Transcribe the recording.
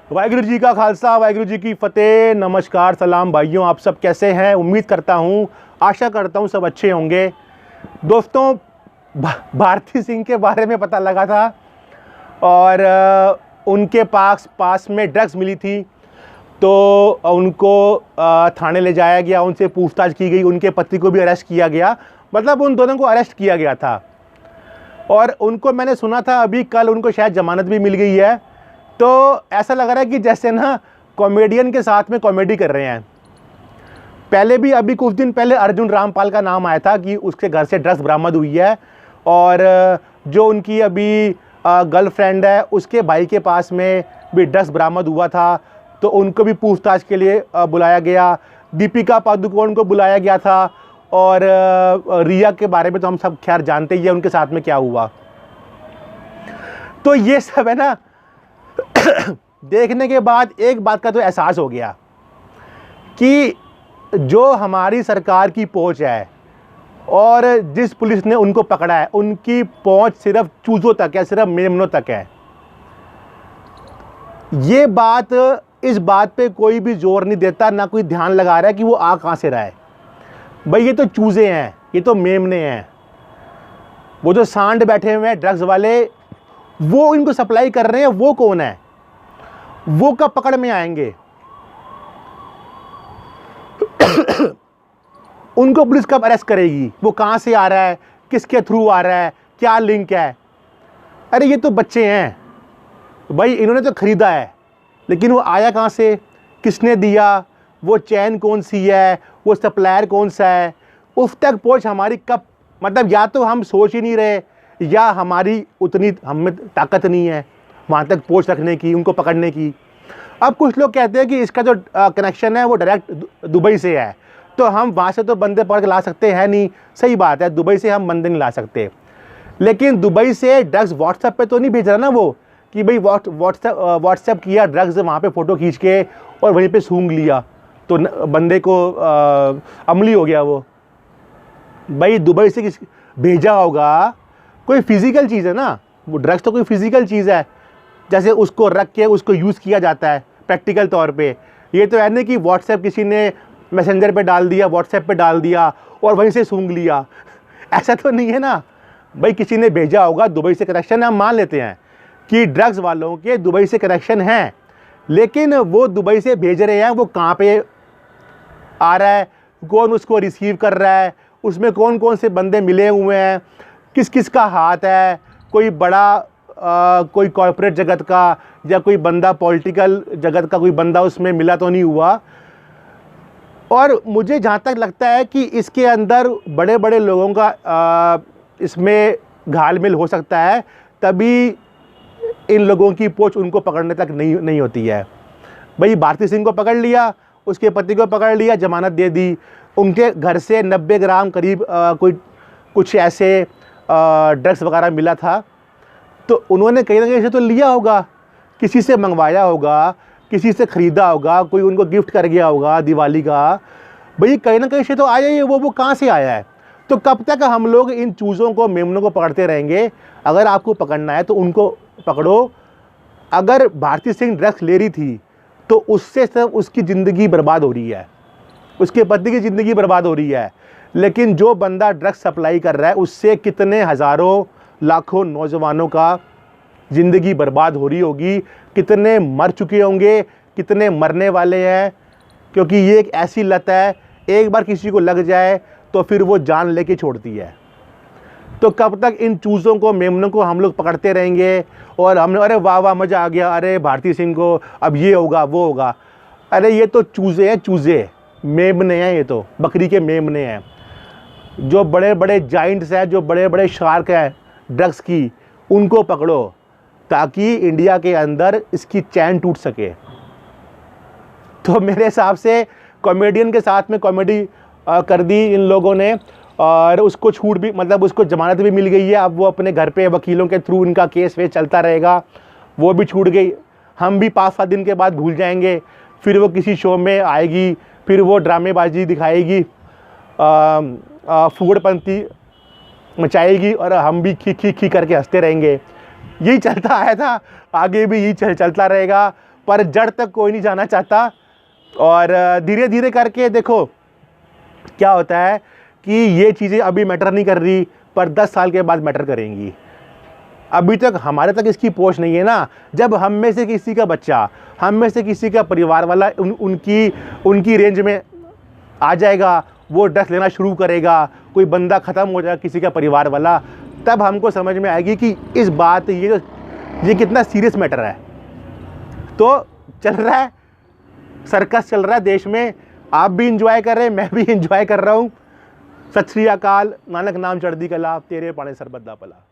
वाहिगुरु जी का खालसा, वाहिगुरु जी की फतेह। नमस्कार, सलाम भाइयों, आप सब कैसे हैं? उम्मीद करता हूँ, आशा करता हूँ सब अच्छे होंगे। दोस्तों, भारती सिंह के बारे में पता लगा था और उनके पास में ड्रग्स मिली थी, तो उनको थाने ले जाया गया, उनसे पूछताछ की गई, उनके पति को भी अरेस्ट किया गया। मतलब उन दोनों को अरेस्ट किया गया था और उनको मैंने सुना था अभी कल उनको शायद जमानत भी मिल गई है। तो ऐसा लग रहा है कि जैसे ना कॉमेडियन के साथ में कॉमेडी कर रहे हैं। पहले भी अभी कुछ दिन पहले अर्जुन रामपाल का नाम आया था कि उसके घर से ड्रग्स बरामद हुई है और जो उनकी अभी गर्लफ्रेंड है उसके भाई के पास में भी ड्रग्स बरामद हुआ था, तो उनको भी पूछताछ के लिए बुलाया गया। दीपिका पादुकोण को बुलाया गया था और रिया के बारे में तो हम सब खैर जानते ही हैं उनके साथ में क्या हुआ। तो ये सब है ना देखने के बाद एक बात का तो एहसास हो गया कि जो हमारी सरकार की पहुंच है और जिस पुलिस ने उनको पकड़ा है उनकी पहुंच सिर्फ चूजों तक है, सिर्फ मेमनों तक है। ये बात, इस बात पे कोई भी जोर नहीं देता, ना कोई ध्यान लगा रहा है कि वो आ कहां से रहा है। भाई ये तो चूजे हैं, ये तो मेमने हैं। वो जो सांड बैठे हुए हैं ड्रग्स वाले, वो इनको सप्लाई कर रहे हैं, वो कौन है? वो कब पकड़ में आएंगे? उनको पुलिस कब अरेस्ट करेगी? वो कहां से आ रहा है, किसके थ्रू आ रहा है, क्या लिंक है? अरे ये तो बच्चे हैं भाई, इन्होंने तो खरीदा है, लेकिन वो आया कहां से, किसने दिया, वो चैन कौन सी है, वो सप्लायर कौन सा है, उस तक पहुंच हमारी कब, मतलब या तो हम सोच ही नहीं रहे या हमारी उतनी हमें ताकत नहीं है वहाँ तक पहुँच रखने की, उनको पकड़ने की। अब कुछ लोग कहते हैं कि इसका जो कनेक्शन है वो डायरेक्ट दुबई से है, तो हम वहाँ से तो बंदे पकड़ के ला सकते हैं नहीं। सही बात है, दुबई से हम बंदे नहीं ला सकते, लेकिन दुबई से ड्रग्स व्हाट्सएप पे तो नहीं भेज रहा ना वो, कि भाई व्हाट्सएप किया ड्रग्स, वहाँ पे फ़ोटो खींच के और वहीं पर सूंघ लिया तो बंदे को अमली हो गया वो। भाई दुबई से भेजा होगा, कोई फिजिकल चीज़ है ना, वो ड्रग्स तो कोई फिजिकल चीज़ है, जैसे उसको रख के उसको यूज़ किया जाता है प्रैक्टिकल तौर पे। ये तो है नहीं कि व्हाट्सएप किसी ने मैसेंजर पे डाल दिया, व्हाट्सएप पे डाल दिया और वहीं से सूंघ लिया, ऐसा तो नहीं है ना। भाई किसी ने भेजा होगा, दुबई से कनेक्शन है, हम मान लेते हैं कि ड्रग्स वालों के दुबई से कनेक्शन हैं, लेकिन वो दुबई से भेज रहे हैं, वो कहाँ पे आ रहा है, कौन उसको रिसीव कर रहा है, उसमें कौन कौन से बंदे मिले हुए हैं, किस किस का हाथ है, कोई बड़ा कोई कॉर्पोरेट जगत का या कोई बंदा पॉलिटिकल जगत का कोई बंदा उसमें मिला तो नहीं हुआ। और मुझे जहाँ तक लगता है कि इसके अंदर बड़े बड़े लोगों का इसमें घालमेल हो सकता है, तभी इन लोगों की पहुंच उनको पकड़ने तक नहीं होती है। भाई भारती सिंह को पकड़ लिया, उसके पति को पकड़ लिया, जमानत दे दी, उनके घर से 90 ग्राम करीब कुछ ऐसे ड्रग्स वगैरह मिला था, तो उन्होंने कहीं ना कहीं से तो लिया होगा, किसी से मंगवाया होगा, किसी से ख़रीदा होगा, कोई उनको गिफ्ट कर गया होगा दिवाली का। भाई कहीं ना कहीं से तो आया ही, वो कहाँ से आया है? तो कब तक हम लोग इन चूज़ों को, मेमनों को पकड़ते रहेंगे? अगर आपको पकड़ना है तो उनको पकड़ो। अगर भारती सिंह ड्रग्स ले रही थी तो उससे सिर्फ उसकी ज़िंदगी बर्बाद हो रही है, उसके पति की ज़िंदगी बर्बाद हो रही है, लेकिन जो बंदा ड्रग्स सप्लाई कर रहा है उससे कितने हज़ारों लाखों नौजवानों का ज़िंदगी बर्बाद हो रही होगी, कितने मर चुके होंगे, कितने मरने वाले हैं, क्योंकि ये एक ऐसी लत है, एक बार किसी को लग जाए तो फिर वो जान लेके छोड़ती है। तो कब तक इन चूज़ों को, मेमनों को हम लोग पकड़ते रहेंगे और हमने अरे वाह वाह मज़ा आ गया, अरे भारती सिंह को अब ये होगा वो होगा। अरे ये तो चूज़े हैं, चूज़े, मेमने हैं, ये तो बकरी के मेमने हैं। जो बड़े बड़े जाइंट्स हैं, जो बड़े बड़े शार्क हैं ड्रग्स की, उनको पकड़ो ताकि इंडिया के अंदर इसकी चैन टूट सके। तो मेरे हिसाब से कॉमेडियन के साथ में कॉमेडी कर दी इन लोगों ने और उसको छूट भी, मतलब उसको जमानत भी मिल गई है। अब वो अपने घर पे वकीलों के थ्रू इनका केस वेस चलता रहेगा, वो भी छूट गई। हम भी 5-7 दिन के बाद भूल जाएंगे, फिर वो किसी शो में आएगी, फिर वो ड्रामेबाजी दिखाएगी, फूहड़पंती मचाएगी और हम भी खी खी खी करके हंसते रहेंगे। यही चलता आया था, आगे भी यही चलता रहेगा। पर जड़ तक कोई नहीं जाना चाहता। और धीरे धीरे करके देखो क्या होता है कि ये चीज़ें अभी मैटर नहीं कर रही, पर 10 साल के बाद मैटर करेंगी। अभी तक हमारे तक इसकी पहुंच नहीं है ना। जब हम में से किसी का बच्चा, हम में से किसी का परिवार वाला उनकी रेंज में आ जाएगा, वो ड्रग्स लेना शुरू करेगा, कोई बंदा ख़त्म हो जाएगा किसी का परिवार वाला, तब हमको समझ में आएगी कि इस बात ये कितना सीरियस मैटर है। तो चल रहा है, सर्कस चल रहा है देश में, आप भी इंजॉय कर रहे हैं, मैं भी इंजॉय कर रहा हूँ। सत श्री अकाल, नानक नाम चढ़दी कला, तेरे पाने सरबत दा भला।